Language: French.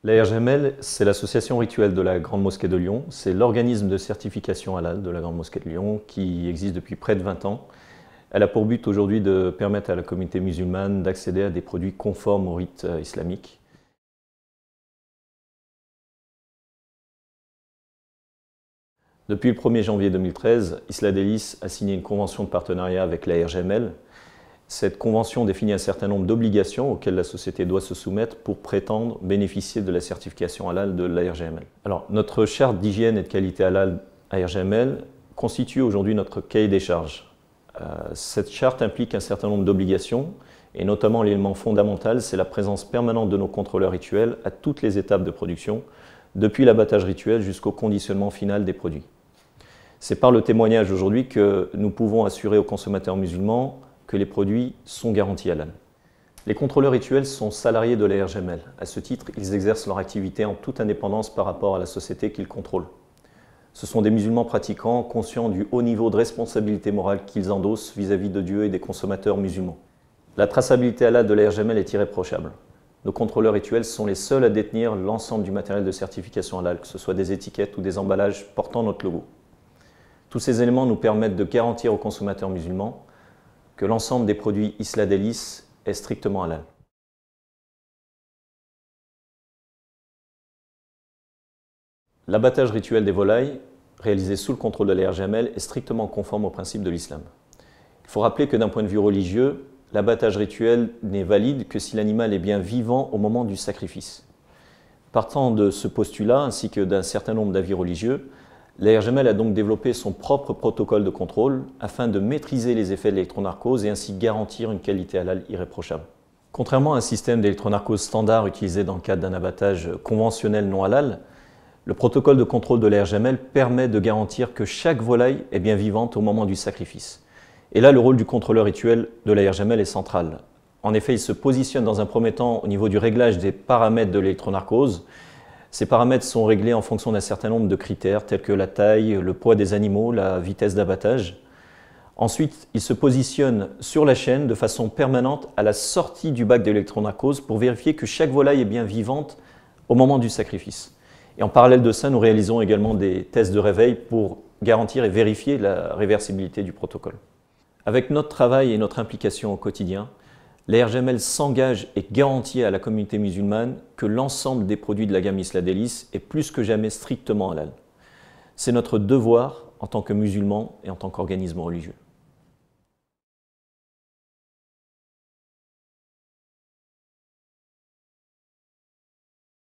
L'ARGML, c'est l'association rituelle de la Grande Mosquée de Lyon. C'est l'organisme de certification halal de la Grande Mosquée de Lyon qui existe depuis près de 20 ans. Elle a pour but aujourd'hui de permettre à la communauté musulmane d'accéder à des produits conformes au rite islamique. Depuis le 1er janvier 2013, Isla Délices a signé une convention de partenariat avec l'ARGML. Cette convention définit un certain nombre d'obligations auxquelles la société doit se soumettre pour prétendre bénéficier de la certification halal de l'ARGML. Alors, notre charte d'hygiène et de qualité halal ARGML constitue aujourd'hui notre cahier des charges. Cette charte implique un certain nombre d'obligations et notamment l'élément fondamental, c'est la présence permanente de nos contrôleurs rituels à toutes les étapes de production, depuis l'abattage rituel jusqu'au conditionnement final des produits. C'est par le témoignage aujourd'hui que nous pouvons assurer aux consommateurs musulmans que les produits sont garantis halal. Les contrôleurs rituels sont salariés de l'ARGML. À ce titre, ils exercent leur activité en toute indépendance par rapport à la société qu'ils contrôlent. Ce sont des musulmans pratiquants, conscients du haut niveau de responsabilité morale qu'ils endossent vis-à-vis de Dieu et des consommateurs musulmans. La traçabilité halal de l'ARGML est irréprochable. Nos contrôleurs rituels sont les seuls à détenir l'ensemble du matériel de certification halal, que ce soit des étiquettes ou des emballages portant notre logo. Tous ces éléments nous permettent de garantir aux consommateurs musulmans que l'ensemble des produits Isla Délices est strictement halal. L'abattage rituel des volailles, réalisé sous le contrôle de l'ARGML, est strictement conforme aux principes de l'islam. Il faut rappeler que d'un point de vue religieux, l'abattage rituel n'est valide que si l'animal est bien vivant au moment du sacrifice. Partant de ce postulat, ainsi que d'un certain nombre d'avis religieux, l'ARGML a donc développé son propre protocole de contrôle afin de maîtriser les effets de l'électronarcose et ainsi garantir une qualité halal irréprochable. Contrairement à un système d'électronarcose standard utilisé dans le cadre d'un abattage conventionnel non halal, le protocole de contrôle de l'ARGML permet de garantir que chaque volaille est bien vivante au moment du sacrifice. Et là, le rôle du contrôleur rituel de l'ARGML est central. En effet, il se positionne dans un premier temps au niveau du réglage des paramètres de l'électronarcose. Ces paramètres sont réglés en fonction d'un certain nombre de critères tels que la taille, le poids des animaux, la vitesse d'abattage. Ensuite, il se positionne sur la chaîne de façon permanente à la sortie du bac d'électronarcose pour vérifier que chaque volaille est bien vivante au moment du sacrifice. Et en parallèle de ça, nous réalisons également des tests de réveil pour garantir et vérifier la réversibilité du protocole. Avec notre travail et notre implication au quotidien, l'ARGML s'engage et garantit à la communauté musulmane que l'ensemble des produits de la gamme Isla Délices est plus que jamais strictement halal. C'est notre devoir en tant que musulmans et en tant qu'organisme religieux.